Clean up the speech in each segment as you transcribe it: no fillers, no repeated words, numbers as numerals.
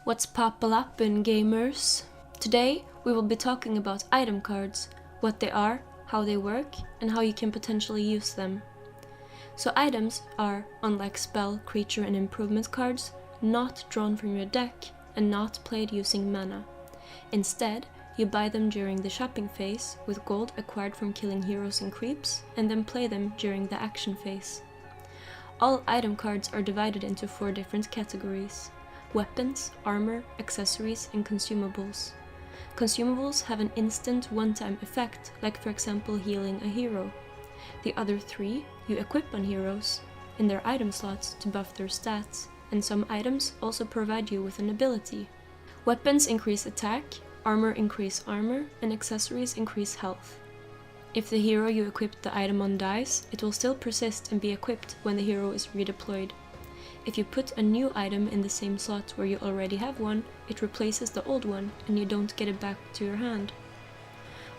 What's poppin' gamers? Today we will be talking about item cards, what they are, how they work, and how you can potentially use them. So items are, unlike spell, creature and improvement cards, not drawn from your deck and not played using mana. Instead, you buy them during the shopping phase with gold acquired from killing heroes and creeps, and then play them during the action phase. All item cards are divided into 4 different categories: weapons, armor, accessories, and consumables. Consumables have an instant one-time effect, like for example healing a hero. The other 3 you equip on heroes in their item slots to buff their stats, and some items also provide you with an ability. Weapons increase attack, armor increase armor, and accessories increase health. If the hero you equipped the item on dies, it will still persist and be equipped when the hero is redeployed. If you put a new item in the same slot where you already have one, it replaces the old one and you don't get it back to your hand.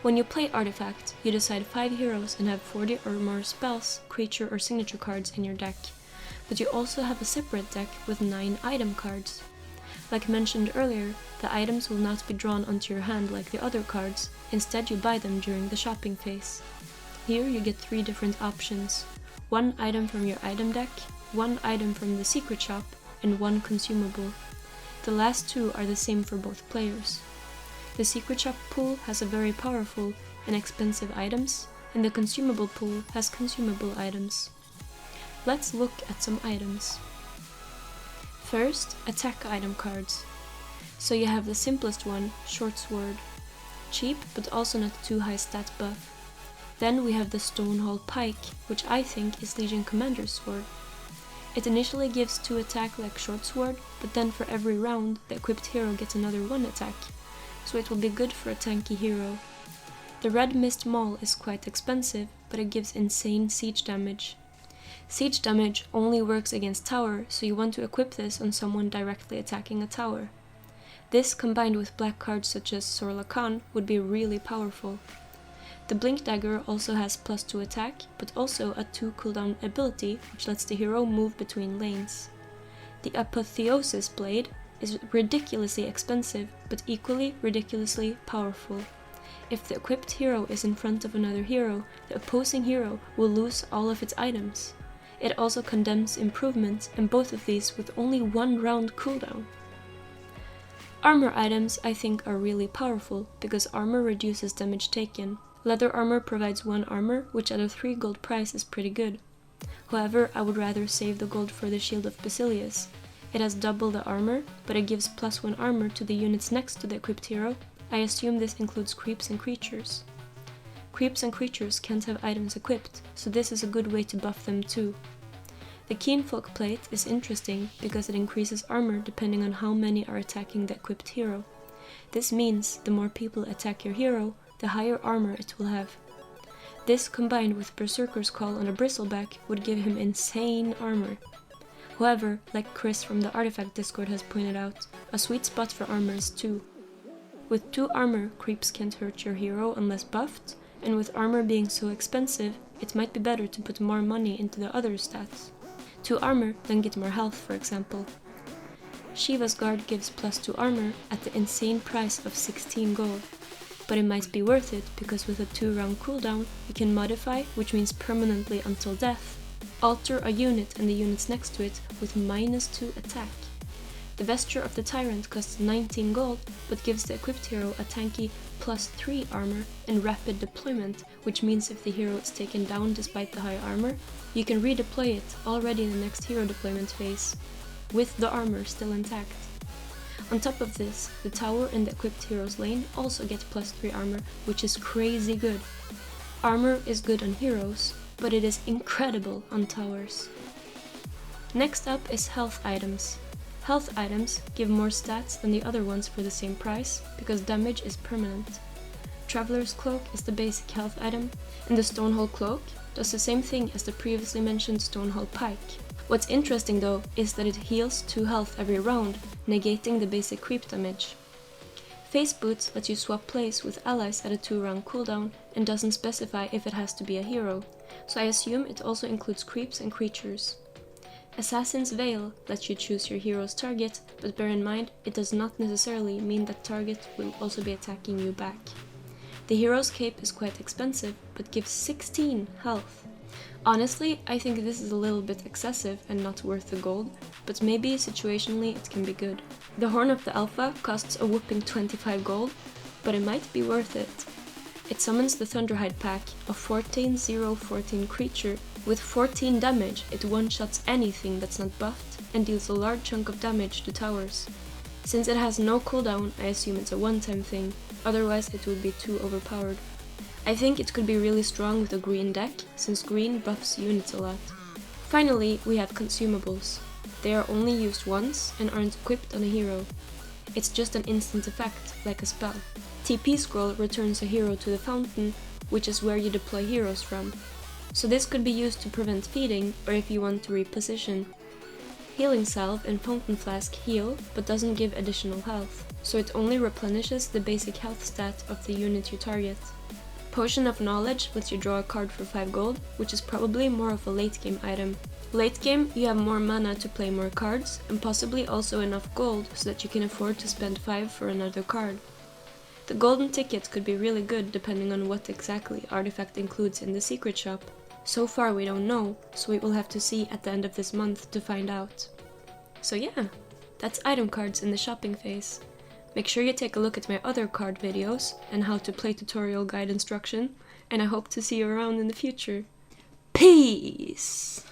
When you play Artifact, you decide 5 heroes and have 40 or more spells, creature or signature cards in your deck, but you also have a separate deck with 9 item cards. Like mentioned earlier, the items will not be drawn onto your hand like the other cards, instead you buy them during the shopping phase. Here you get 3 different options: 1 item from your item deck, 1 item from the secret shop, and 1 consumable. The last 2 are the same for both players. The secret shop pool has a very powerful and expensive items, and the consumable pool has consumable items. Let's look at some items. First, attack item cards. So you have the simplest one, Short Sword. Cheap, but also not too high stat buff. Then we have the Stonehall Pike, which I think is Legion Commander's sword. It initially gives 2 attack like Short Sword, but then for every round, the equipped hero gets another 1 attack, so it will be good for a tanky hero. The Red Mist Maul is quite expensive, but it gives insane siege damage. Siege damage only works against tower, so you want to equip this on someone directly attacking a tower. This combined with black cards such as Sorlakan would be really powerful. The Blink Dagger also has +2 attack, but also a 2 cooldown ability which lets the hero move between lanes. The Apotheosis Blade is ridiculously expensive, but equally ridiculously powerful. If the equipped hero is in front of another hero, the opposing hero will lose all of its items. It also condemns improvement, and both of these with only 1 round cooldown. Armor items I think are really powerful, because armor reduces damage taken. Leather armor provides 1 armor, which at a 3 gold price is pretty good. However, I would rather save the gold for the Shield of Basilius. It has double the armor, but it gives +1 armor to the units next to the equipped hero. I assume this includes creeps and creatures. Creeps and creatures can't have items equipped, so this is a good way to buff them too. The Keenfolk plate is interesting because it increases armor depending on how many are attacking the equipped hero. This means the more people attack your hero, the higher armor it will have. This combined with Berserker's Call on a Bristleback would give him insane armor. However, like Chris from the Artifact Discord has pointed out, a sweet spot for armor is 2. With 2 armor, creeps can't hurt your hero unless buffed, and with armor being so expensive, it might be better to put more money into the other stats. 2 armor, then get more health, for example. Shiva's Guard gives +2 armor at the insane price of 16 gold, but it might be worth it because with a 2-round cooldown, you can modify, which means permanently until death, alter a unit and the units next to it with -2 attack. The Vesture of the Tyrant costs 19 gold, but gives the equipped hero a tanky +3 armor and rapid deployment, which means if the hero is taken down despite the high armor, you can redeploy it already in the next hero deployment phase, with the armor still intact. On top of this, the tower and the equipped hero's lane also get +3 armor, which is crazy good. Armor is good on heroes, but it is incredible on towers. Next up is health items. Health items give more stats than the other ones for the same price, because damage is permanent. Traveler's Cloak is the basic health item, and the Stonehall Cloak does the same thing as the previously mentioned Stonehall Pike. What's interesting though is that it heals 2 health every round, negating the basic creep damage. Face Boots lets you swap place with allies at a 2-round cooldown and doesn't specify if it has to be a hero, so I assume it also includes creeps and creatures. Assassin's Veil lets you choose your hero's target, but bear in mind, it does not necessarily mean that target will also be attacking you back. The hero's cape is quite expensive, but gives 16 health. Honestly, I think this is a little bit excessive and not worth the gold, but maybe situationally it can be good. The Horn of the Alpha costs a whopping 25 gold, but it might be worth it. It summons the Thunderhide pack, a 14/0/14 creature. With 14 damage, it one-shots anything that's not buffed and deals a large chunk of damage to towers. Since it has no cooldown, I assume it's a one-time thing, otherwise it would be too overpowered. I think it could be really strong with a green deck, since green buffs units a lot. Finally, we have consumables. They are only used once and aren't equipped on a hero. It's just an instant effect, like a spell. TP Scroll returns a hero to the fountain, which is where you deploy heroes from. So this could be used to prevent feeding, or if you want to reposition. Healing Salve and Fountain Flask heal, but doesn't give additional health, so it only replenishes the basic health stat of the unit you target. Potion of Knowledge lets you draw a card for 5 gold, which is probably more of a late game item. Late game, you have more mana to play more cards, and possibly also enough gold so that you can afford to spend 5 for another card. The golden ticket could be really good depending on what exactly Artifact includes in the secret shop. So far we don't know, so we will have to see at the end of this month to find out. So yeah, that's item cards in the shopping phase. Make sure you take a look at my other card videos and how to play tutorial guide instruction, and I hope to see you around in the future. Peace!